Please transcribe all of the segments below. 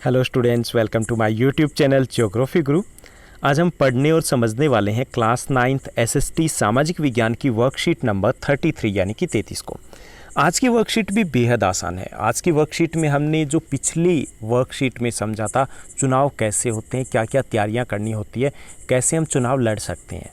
Hello students, welcome to my YouTube channel geography Guru. आज हम पढ़ने और समझने वाले हैं क्लास 9th एसएसटी सामाजिक विज्ञान की वर्कशीट नंबर 33 यानी कि 33 को। आज की वर्कशीट भी बेहद आसान है। आज की वर्कशीट में हमने जो पिछली वर्कशीट में समझा था चुनाव कैसे होते हैं, क्या क्या तैयारियां करनी होती है, कैसे हम चुनाव लड़ सकते हैं,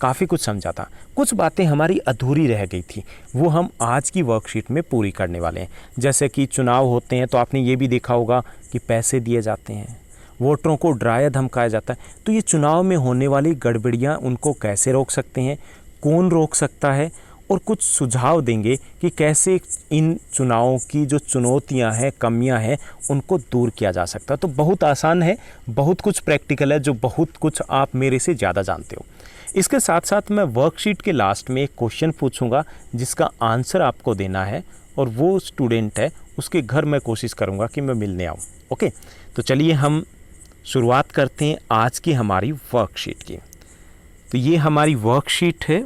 काफ़ी कुछ समझा था। कुछ बातें हमारी अधूरी रह गई थी, वो हम आज की वर्कशीट में पूरी करने वाले हैं। जैसे कि चुनाव होते हैं तो आपने ये भी देखा होगा कि पैसे दिए जाते हैं, वोटरों को डराया धमकाया जाता है। तो ये चुनाव में होने वाली गड़बड़ियाँ, उनको कैसे रोक सकते हैं, कौन रोक सकता है, और कुछ सुझाव देंगे कि कैसे इन चुनावों की जो चुनौतियां हैं, कमियां हैं, उनको दूर किया जा सकता है। तो बहुत आसान है, बहुत कुछ प्रैक्टिकल है, जो बहुत कुछ आप मेरे से ज़्यादा जानते हो। इसके साथ साथ मैं वर्कशीट के लास्ट में एक क्वेश्चन पूछूंगा जिसका आंसर आपको देना है, और वो स्टूडेंट है उसके घर मैं कोशिश करूंगा कि मैं मिलने आऊँ। ओके, तो चलिए हम शुरुआत करते हैं आज की हमारी वर्कशीट की। तो ये हमारी वर्कशीट है,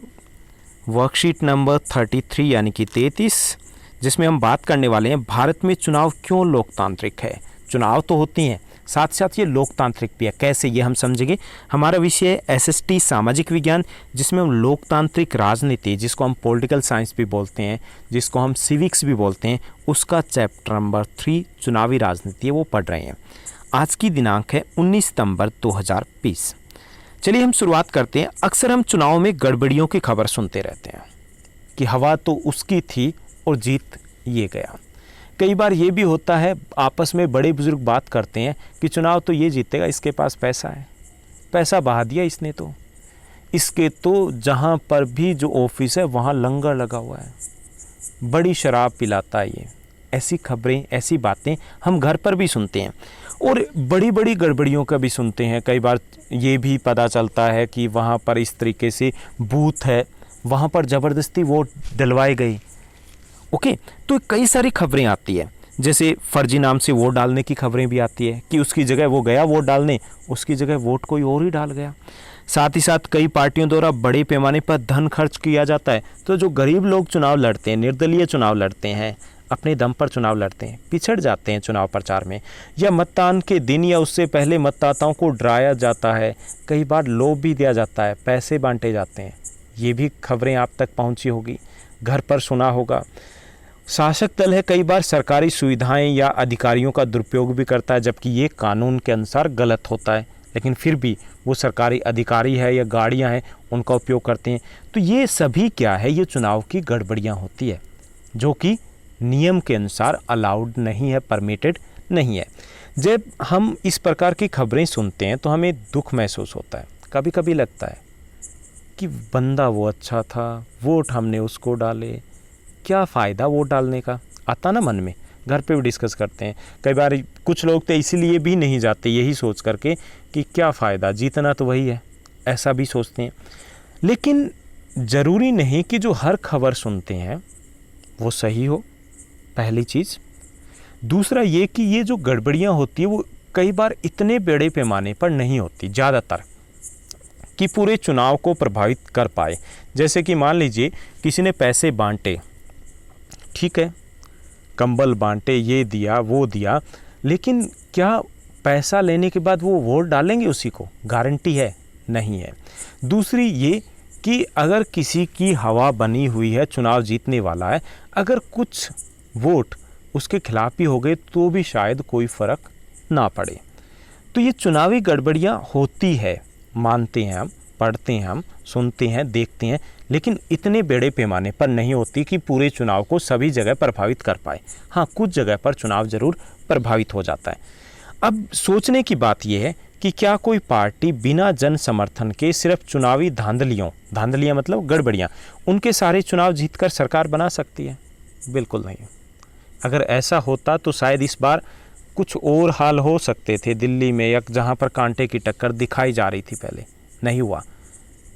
वर्कशीट नंबर 33 यानी कि 33, जिसमें हम बात करने वाले हैं भारत में चुनाव क्यों लोकतांत्रिक है। चुनाव तो होती हैं, साथ साथ ये लोकतांत्रिक भी है। कैसे, ये हम समझेंगे। हमारा विषय है एसएसटी सामाजिक विज्ञान, जिसमें हम लोकतांत्रिक राजनीति, जिसको हम पॉलिटिकल साइंस भी बोलते हैं, जिसको हम सिविक्स भी बोलते हैं, उसका चैप्टर नंबर 3 चुनावी राजनीति है, वो पढ़ रहे हैं। आज की दिनांक है 19 सितंबर 2020। चलिए हम शुरुआत करते हैं। अक्सर हम चुनाव में गड़बड़ियों की खबर सुनते रहते हैं कि हवा तो उसकी थी और जीत ये गया। कई बार ये भी होता है, आपस में बड़े बुजुर्ग बात करते हैं कि चुनाव तो ये जीतेगा, इसके पास पैसा है, पैसा बहा दिया इसने, तो इसके तो जहाँ पर भी जो ऑफिस है वहाँ लंगर लगा हुआ है, बड़ी शराब पिलाता है ये। ऐसी खबरें, ऐसी बातें हम घर पर भी सुनते हैं, और बड़ी बड़ी गड़बड़ियों का भी सुनते हैं। कई बार ये भी पता चलता है कि वहाँ पर इस तरीके से बूथ है, वहाँ पर ज़बरदस्ती वोट डलवाए गए। ओके, तो कई सारी खबरें आती है, जैसे फर्जी नाम से वोट डालने की खबरें भी आती है कि उसकी जगह वो गया वोट डालने, उसकी जगह वोट कोई और ही डाल गया। साथ ही साथ कई पार्टियों द्वारा बड़े पैमाने पर धन खर्च किया जाता है। तो जो गरीब लोग चुनाव लड़ते हैं, निर्दलीय चुनाव लड़ते हैं, अपने दम पर चुनाव लड़ते हैं, पिछड़ जाते हैं चुनाव प्रचार में, या मतदान के दिन या उससे पहले मतदाताओं को डराया जाता है, कई बार लोभ भी दिया जाता है, पैसे बांटे जाते हैं। ये भी खबरें आप तक पहुंची होगी, घर पर सुना होगा। शासक दल है, कई बार सरकारी सुविधाएं या अधिकारियों का दुरुपयोग भी करता है, जबकि ये कानून के अनुसार गलत होता है, लेकिन फिर भी वो सरकारी अधिकारी है या गाड़ियां हैं उनका उपयोग करते हैं। तो ये सभी क्या है, ये चुनाव की गड़बड़ियां होती है, जो कि नियम के अनुसार अलाउड नहीं है, परमिटेड नहीं है। जब हम इस प्रकार की खबरें सुनते हैं तो हमें दुख महसूस होता है। कभी कभी लगता है कि बंदा वो अच्छा था, वोट हमने उसको डाले, क्या फ़ायदा वोट डालने का, आता ना मन में। घर पे भी डिस्कस करते हैं कई बार। कुछ लोग तो इसीलिए भी नहीं जाते, यही सोच करके कि क्या फ़ायदा, जीतना तो वही है, ऐसा भी सोचते हैं। लेकिन ज़रूरी नहीं कि जो हर खबर सुनते हैं वो सही हो, पहली चीज़। दूसरा ये कि ये जो गड़बड़ियाँ होती है वो कई बार इतने बड़े पैमाने पर नहीं होती, ज़्यादातर, कि पूरे चुनाव को प्रभावित कर पाए। जैसे कि मान लीजिए किसी ने पैसे बांटे, ठीक है, कंबल बांटे, ये दिया वो दिया, लेकिन क्या पैसा लेने के बाद वो वोट डालेंगे उसी को? गारंटी है? नहीं है। दूसरी ये कि अगर किसी की हवा बनी हुई है, चुनाव जीतने वाला है, अगर कुछ वोट उसके खिलाफ भी हो गए तो भी शायद कोई फ़र्क ना पड़े। तो ये चुनावी गड़बड़ियाँ होती है, मानते हैं हम, पढ़ते हैं हम, सुनते हैं, देखते हैं, लेकिन इतने बड़े पैमाने पर नहीं होती कि पूरे चुनाव को सभी जगह प्रभावित कर पाए। हाँ, कुछ जगह पर चुनाव ज़रूर प्रभावित हो जाता है। अब सोचने की बात यह है कि क्या कोई पार्टी बिना जन समर्थन के सिर्फ चुनावी धांधलियाँ मतलब गड़बड़ियाँ, उनके सारे चुनाव जीतकर सरकार बना सकती है? बिल्कुल नहीं। अगर ऐसा होता तो शायद इस बार कुछ और हाल हो सकते थे दिल्ली में, या जहाँ पर कांटे की टक्कर दिखाई जा रही थी पहले, नहीं हुआ।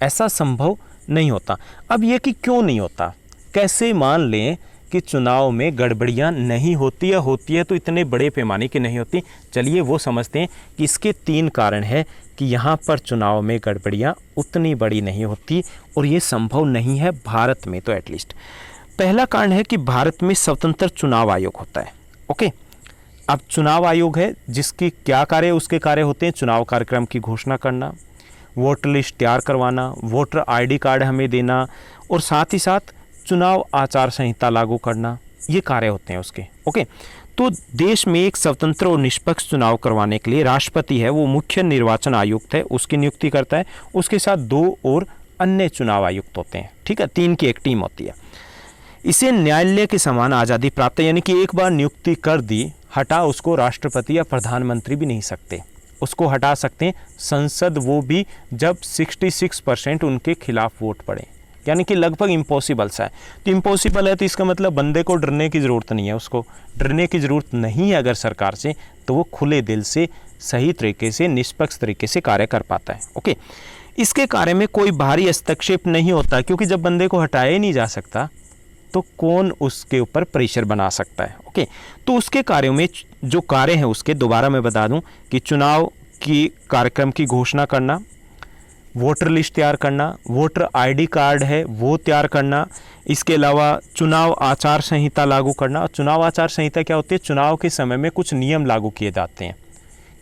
ऐसा संभव नहीं होता। अब ये कि क्यों नहीं होता, कैसे मान लें कि चुनाव में गड़बड़ियाँ नहीं होती, या होती है तो इतने बड़े पैमाने की नहीं होती। चलिए वो समझते हैं कि इसके 3 कारण हैं कि यहाँ पर चुनाव में गड़बड़ियाँ उतनी बड़ी नहीं होती, और ये संभव नहीं है भारत में तो एटलीस्ट। पहला कारण है कि भारत में स्वतंत्र चुनाव आयोग होता है। ओके, अब चुनाव आयोग है जिसकी क्या कार्य, उसके कार्य होते हैं चुनाव कार्यक्रम की घोषणा करना, वोटर लिस्ट तैयार करवाना, वोटर आईडी कार्ड हमें देना और साथ ही साथ चुनाव आचार संहिता लागू करना, ये कार्य होते हैं उसके। ओके, तो देश में एक स्वतंत्र और निष्पक्ष चुनाव करवाने के लिए राष्ट्रपति है वो मुख्य निर्वाचन आयुक्त है, उसकी नियुक्ति करता है। उसके साथ 2 और अन्य चुनाव आयुक्त होते हैं। ठीक है, 3 की एक टीम होती है। इसे न्यायालय के समान आज़ादी प्राप्त है, यानी कि एक बार नियुक्ति कर दी, हटा उसको राष्ट्रपति या प्रधानमंत्री भी नहीं सकते, उसको हटा सकते हैं संसद, वो भी जब 66% उनके खिलाफ वोट पड़े, यानी कि लगभग इम्पॉसिबल सा है। तो इम्पॉसिबल है तो इसका मतलब बंदे को डरने की ज़रूरत नहीं है, उसको डरने की ज़रूरत नहीं है अगर सरकार से, तो वो खुले दिल से सही तरीके से निष्पक्ष तरीके से कार्य कर पाता है। ओके, इसके कार्य में कोई बाहरी हस्तक्षेप नहीं होता, क्योंकि जब बंदे को हटाया ही नहीं जा सकता तो कौन उसके ऊपर प्रेशर बना सकता है। ओके, तो उसके कार्यों में जो कार्य हैं उसके दोबारा मैं बता दूं कि चुनाव की कार्यक्रम की घोषणा करना, वोटर लिस्ट तैयार करना, वोटर आईडी कार्ड है वो तैयार करना, इसके अलावा चुनाव आचार संहिता लागू करना। चुनाव आचार संहिता क्या होती है, चुनाव के समय में कुछ नियम लागू किए जाते हैं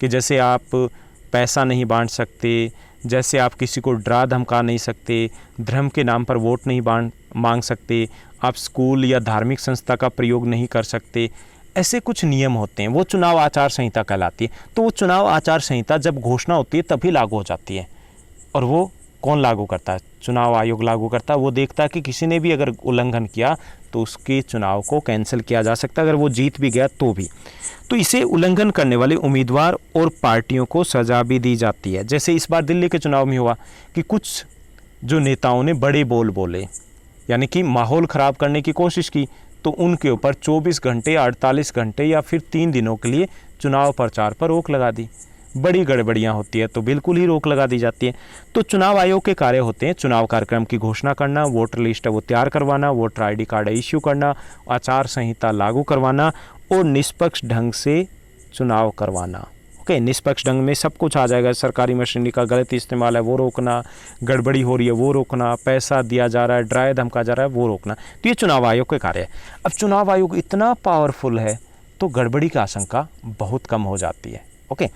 कि जैसे आप पैसा नहीं बांट सकते, जैसे आप किसी को डरा धमका नहीं सकते, धर्म के नाम पर वोट नहीं मांग सकते, आप स्कूल या धार्मिक संस्था का प्रयोग नहीं कर सकते, ऐसे कुछ नियम होते हैं, वो चुनाव आचार संहिता कहलाती है। तो वो चुनाव आचार संहिता जब घोषणा होती है तभी लागू हो जाती है। और वो कौन लागू करता है, चुनाव आयोग लागू करता है। वो देखता है कि किसी ने भी अगर उल्लंघन किया तो उसके चुनाव को कैंसिल किया जा सकता है, अगर वो जीत भी गया तो भी। तो इसे उल्लंघन करने वाले उम्मीदवार और पार्टियों को सज़ा भी दी जाती है। जैसे इस बार दिल्ली के चुनाव में हुआ कि कुछ जो नेताओं ने बड़े बोल बोले, यानी कि माहौल ख़राब करने की कोशिश की, तो उनके ऊपर 24 घंटे, 48 घंटे या फिर 3 दिनों के लिए चुनाव प्रचार पर रोक लगा दी। बड़ी गड़बड़ियाँ होती है तो बिल्कुल ही रोक लगा दी जाती है। तो चुनाव आयोग के कार्य होते हैं चुनाव कार्यक्रम की घोषणा करना, वोटर लिस्ट है वो तैयार करवाना, वोटर आईडी कार्ड इश्यू करना, आचार संहिता लागू करवाना और निष्पक्ष ढंग से चुनाव करवाना। ओके, निष्पक्ष ढंग में सब कुछ आ जाएगा। सरकारी मशीनरी का गलत इस्तेमाल है वो रोकना, गड़बड़ी हो रही है वो रोकना, पैसा दिया जा रहा है, डराया धमका जा रहा है वो रोकना। तो ये चुनाव आयोग के कार्य है। अब चुनाव आयोग इतना पावरफुल है तो गड़बड़ी की आशंका बहुत कम हो जाती है। ओके,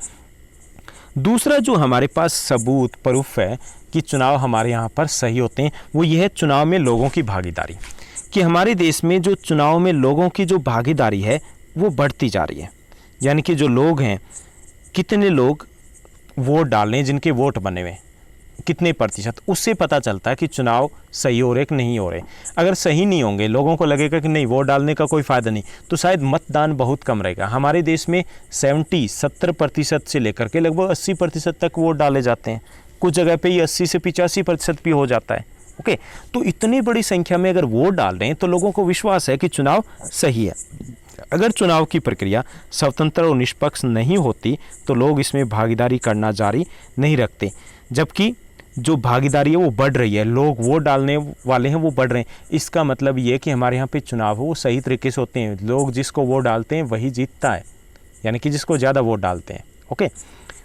दूसरा जो हमारे पास सबूत प्रूफ है कि चुनाव हमारे यहाँ पर सही होते हैं वो ये है चुनाव में लोगों की भागीदारी, कि हमारे देश में जो चुनाव में लोगों की जो भागीदारी है वो बढ़ती जा रही है। यानी कि जो लोग हैं, कितने लोग वोट डाल रहे हैं, जिनके वोट बने हुए कितने प्रतिशत, उससे पता चलता है कि चुनाव सही हो रहे कि नहीं हो रहे। अगर सही नहीं होंगे, लोगों को लगेगा कि नहीं वोट डालने का कोई फ़ायदा नहीं, तो शायद मतदान बहुत कम रहेगा। हमारे देश में 70% से लेकर के लगभग 80% तक वोट डाले जाते हैं, कुछ जगह पे ये 80 से 85% भी हो जाता है। ओके, तो इतनी बड़ी संख्या में अगर वोट डाल रहे हैं तो लोगों को विश्वास है कि चुनाव सही है। अगर चुनाव की प्रक्रिया स्वतंत्र और निष्पक्ष नहीं होती तो लोग इसमें भागीदारी करना जारी नहीं रखते, जबकि जो भागीदारी है वो बढ़ रही है, लोग वोट डालने वाले हैं वो बढ़ रहे हैं। इसका मतलब ये है कि हमारे यहाँ पे चुनाव वो सही तरीके से होते हैं, लोग जिसको वोट डालते हैं वही जीतता है, यानी कि जिसको ज़्यादा वोट डालते हैं। ओके,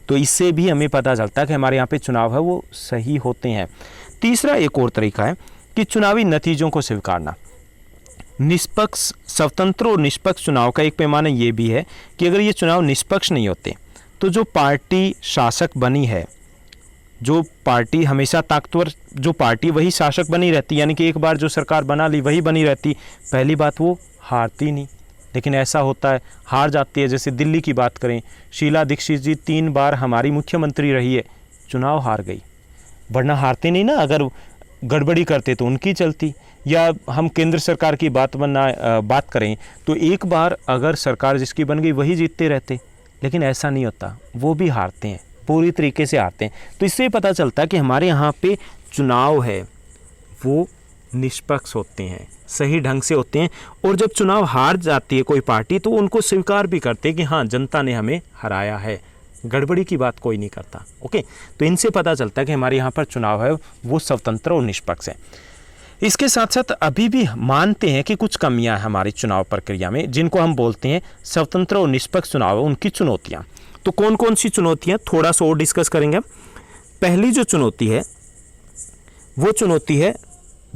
तो इससे भी हमें पता चलता है कि हमारे यहाँ पे चुनाव है वो सही होते हैं। तीसरा एक और तरीका है कि चुनावी नतीजों को स्वीकारना। निष्पक्ष, स्वतंत्र और निष्पक्ष चुनाव का एक पैमाना ये भी है कि अगर ये चुनाव निष्पक्ष नहीं होते तो जो पार्टी शासक बनी है, जो पार्टी हमेशा ताकतवर जो पार्टी वही शासक बनी रहती, यानी कि एक बार जो सरकार बना ली वही बनी रहती। पहली बात वो हारती नहीं, लेकिन ऐसा होता है हार जाती है। जैसे दिल्ली की बात करें, शीला दीक्षित जी 3 बार हमारी मुख्यमंत्री रही है, चुनाव हार गई, वरना हारते नहीं ना, अगर गड़बड़ी करते तो उनकी चलती। या हम केंद्र सरकार की बात करें तो एक बार अगर सरकार जिसकी बन गई वही जीतते रहते, लेकिन ऐसा नहीं होता, वो भी हारते हैं, पूरी तरीके से हारते हैं। तो इससे पता चलता है कि हमारे यहाँ पे चुनाव है वो निष्पक्ष होते हैं, सही ढंग से होते हैं। और जब चुनाव हार जाती है कोई पार्टी तो उनको स्वीकार भी करते हैं कि हाँ जनता ने हमें हराया है, गड़बड़ी की बात कोई नहीं करता। ओके, तो इनसे पता चलता है कि हमारे यहाँ पर चुनाव है वो स्वतंत्र और निष्पक्ष है। इसके साथ साथ अभी भी मानते हैं कि कुछ कमियां हैं हमारी चुनाव प्रक्रिया में, जिनको हम बोलते हैं स्वतंत्र और निष्पक्ष चुनाव है उनकी चुनौतियां। तो कौन कौन सी चुनौतियां थोड़ा सा और डिस्कस करेंगे। पहली जो चुनौती है वो चुनौती है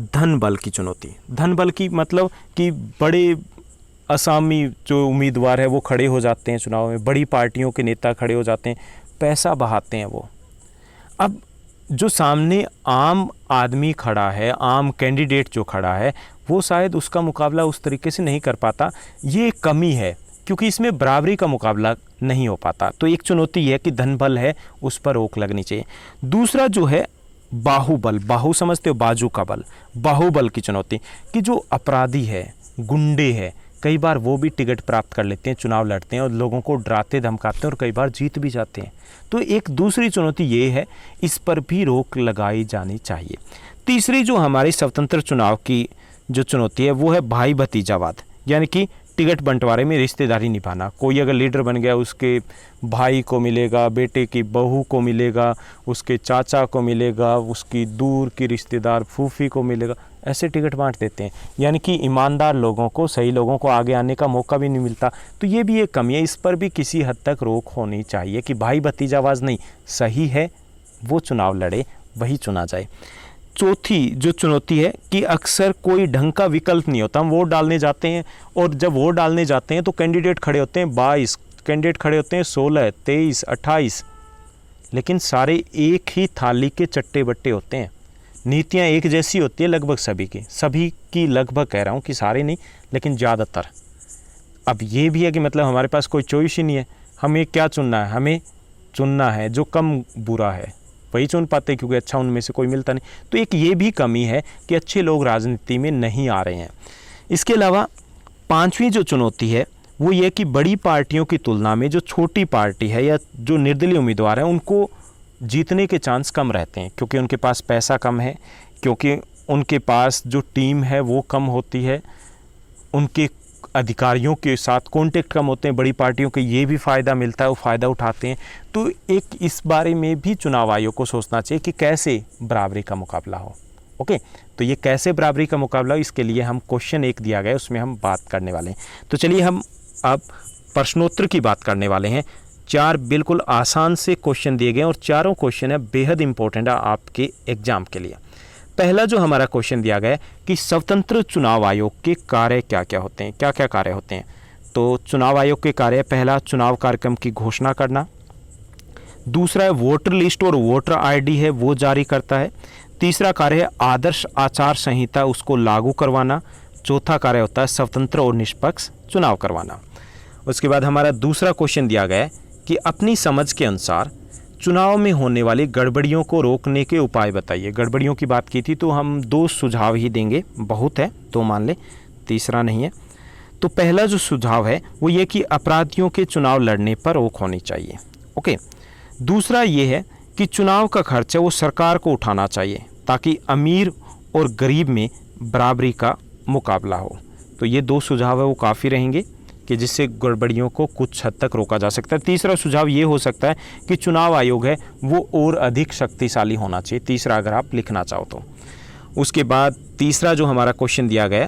धन बल की चुनौती। धन बल की मतलब कि बड़े असामी जो उम्मीदवार है वो खड़े हो जाते हैं चुनाव में, बड़ी पार्टियों के नेता खड़े हो जाते हैं, पैसा बहाते हैं वो। अब जो सामने आम आदमी खड़ा है, आम कैंडिडेट जो खड़ा है, वो शायद उसका मुकाबला उस तरीके से नहीं कर पाता। ये एक कमी है क्योंकि इसमें बराबरी का मुकाबला नहीं हो पाता। तो एक चुनौती ये है कि धन बल है, उस पर रोक लगनी चाहिए। दूसरा जो है बाहुबल, बाहु समझते हो, बाजू का बल, बाहुबल की चुनौती कि जो अपराधी है, गुंडे है, कई बार वो भी टिकट प्राप्त कर लेते हैं, चुनाव लड़ते हैं और लोगों को डराते धमकाते हैं और कई बार जीत भी जाते हैं। तो एक दूसरी चुनौती ये है, इस पर भी रोक लगाई जानी चाहिए। तीसरी जो हमारी स्वतंत्र चुनाव की जो चुनौती है वो है भाई भतीजावाद, यानी कि टिकट बंटवारे में रिश्तेदारी निभाना। कोई अगर लीडर बन गया, उसके भाई को मिलेगा, बेटे की बहू को मिलेगा, उसके चाचा को मिलेगा, उसकी दूर की रिश्तेदार फूफी को मिलेगा, ऐसे टिकट बांट देते हैं। यानी कि ईमानदार लोगों को, सही लोगों को आगे आने का मौका भी नहीं मिलता। तो ये भी एक कमी है, इस पर भी किसी हद तक रोक होनी चाहिए कि भाई भतीजावाज नहीं, सही है वो चुनाव लड़े, वही चुना जाए। चौथी जो चुनौती है कि अक्सर कोई ढंग का विकल्प नहीं होता। हम वोट डालने जाते हैं और जब वोट डालने जाते हैं तो कैंडिडेट खड़े होते हैं 22, कैंडिडेट खड़े होते हैं 16, 23, 28, लेकिन सारे एक ही थाली के चट्टे बट्टे होते हैं। नीतियाँ एक जैसी होती है लगभग सभी की लगभग कह रहा हूँ कि सारे नहीं, लेकिन ज़्यादातर। अब ये भी है कि मतलब हमारे पास कोई चॉइस ही नहीं है, हमें क्या चुनना है, हमें चुनना है जो कम बुरा है, वही चुन पाते क्योंकि अच्छा उनमें से कोई मिलता नहीं। तो एक ये भी कमी है कि अच्छे लोग राजनीति में नहीं आ रहे हैं। इसके अलावा पांचवी जो चुनौती है वो ये कि बड़ी पार्टियों की तुलना में जो छोटी पार्टी है या जो निर्दलीय उम्मीदवार हैं उनको जीतने के चांस कम रहते हैं, क्योंकि उनके पास पैसा कम है, क्योंकि उनके पास जो टीम है वो कम होती है, उनके अधिकारियों के साथ कॉन्टेक्ट कम होते हैं। बड़ी पार्टियों के ये भी फ़ायदा मिलता है, वो फ़ायदा उठाते हैं। तो एक इस बारे में भी चुनाव आयोग को सोचना चाहिए कि कैसे बराबरी का मुकाबला हो। ओके, तो ये कैसे बराबरी का मुकाबला हो, इसके लिए हम क्वेश्चन 1 दिया गया, उसमें हम बात करने वाले हैं। तो चलिए हम अब प्रश्नोत्तर की बात करने वाले हैं। 4 बिल्कुल आसान से क्वेश्चन दिए गए और चारों क्वेश्चन है बेहद इंपॉर्टेंट है आपके एग्जाम के लिए। पहला जो हमारा क्वेश्चन दिया गया है कि स्वतंत्र चुनाव आयोग के कार्य क्या क्या होते हैं, क्या क्या कार्य होते हैं। तो चुनाव आयोग के कार्य, पहला चुनाव कार्यक्रम की घोषणा करना, दूसरा है वोटर लिस्ट और वोटर आईडी है वो जारी करता है, तीसरा कार्य है आदर्श आचार संहिता उसको लागू करवाना, चौथा कार्य होता है स्वतंत्र और निष्पक्ष चुनाव करवाना। उसके बाद हमारा दूसरा क्वेश्चन दिया गया है कि अपनी समझ के अनुसार चुनाव में होने वाली गड़बड़ियों को रोकने के उपाय बताइए। गड़बड़ियों की बात की थी तो हम 2 सुझाव ही देंगे, बहुत है तो मान ले, तीसरा नहीं है। तो पहला जो सुझाव है वो ये कि अपराधियों के चुनाव लड़ने पर रोक होनी चाहिए। ओके, दूसरा ये है कि चुनाव का खर्च है वो सरकार को उठाना चाहिए ताकि अमीर और गरीब में बराबरी का मुकाबला हो। तो ये 2 सुझाव है वो काफ़ी रहेंगे कि जिससे गड़बड़ियों को कुछ हद तक रोका जा सकता है। तीसरा सुझाव ये हो सकता है कि चुनाव आयोग है वो और अधिक शक्तिशाली होना चाहिए, तीसरा अगर आप लिखना चाहो तो। उसके बाद तीसरा जो हमारा क्वेश्चन दिया गया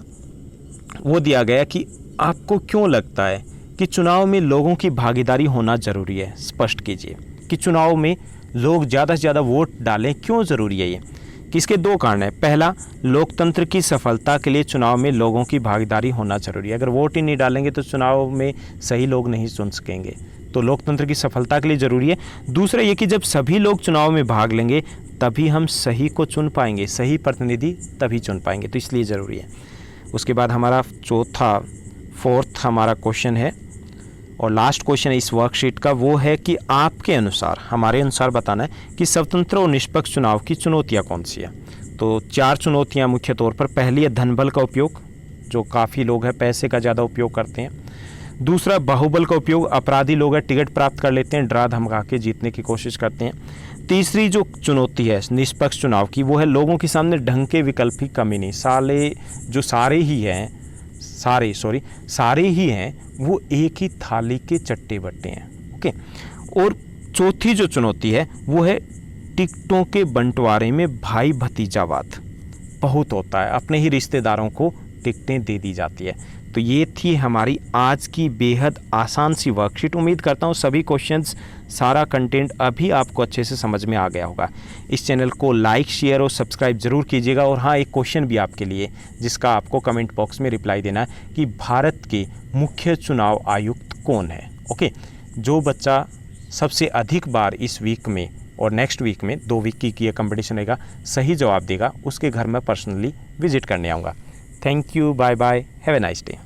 वो दिया गया कि आपको क्यों लगता है कि चुनाव में लोगों की भागीदारी होना ज़रूरी है, स्पष्ट कीजिए कि चुनाव में लोग ज़्यादा से ज़्यादा वोट डालें क्यों ज़रूरी है ये। कि इसके 2 कारण हैं। पहला, लोकतंत्र की सफलता के लिए चुनाव में लोगों की भागीदारी होना जरूरी है। अगर वोट ही नहीं डालेंगे तो चुनाव में सही लोग नहीं चुन सकेंगे, तो लोकतंत्र की सफलता के लिए ज़रूरी है। दूसरा ये कि जब सभी लोग चुनाव में भाग लेंगे तभी हम सही को चुन पाएंगे, सही प्रतिनिधि तभी चुन पाएंगे, तो इसलिए ज़रूरी है। उसके बाद हमारा फोर्थ हमारा क्वेश्चन है और लास्ट क्वेश्चन है इस वर्कशीट का, वो है कि आपके अनुसार, हमारे अनुसार बताना है कि स्वतंत्र और निष्पक्ष चुनाव की चुनौतियां कौन सी है। तो 4 चुनौतियां मुख्य तौर पर, पहली है धनबल का उपयोग, जो काफ़ी लोग हैं पैसे का ज़्यादा उपयोग करते हैं। दूसरा बाहुबल का उपयोग, अपराधी लोग हैं टिकट प्राप्त कर लेते हैं, डरा धमका के जीतने की कोशिश करते हैं। तीसरी जो चुनौती है निष्पक्ष चुनाव की, वो है लोगों के सामने ढंग के विकल्प की कमी नहीं, सारे ही हैं वो एक ही थाली के चट्टे बट्टे हैं। ओके, और चौथी जो चुनौती है वो है टिकटों के बंटवारे में भाई भतीजावाद बहुत होता है, अपने ही रिश्तेदारों को टिकटें दे दी जाती है। तो ये थी हमारी आज की बेहद आसान सी वर्कशीट। उम्मीद करता हूँ सभी क्वेश्चंस, सारा कंटेंट अभी आपको अच्छे से समझ में आ गया होगा। इस चैनल को लाइक, शेयर और सब्सक्राइब ज़रूर कीजिएगा। और हाँ, एक क्वेश्चन भी आपके लिए, जिसका आपको कमेंट बॉक्स में रिप्लाई देना है कि भारत के मुख्य चुनाव आयुक्त कौन है। ओके, जो बच्चा सबसे अधिक बार इस वीक में और नेक्स्ट वीक में 2 वीक की ये कंपटीशन रहेगा, सही जवाब देगा, उसके घर में पर्सनली विजिट करने आऊँगा। Thank you, bye bye, have a nice day.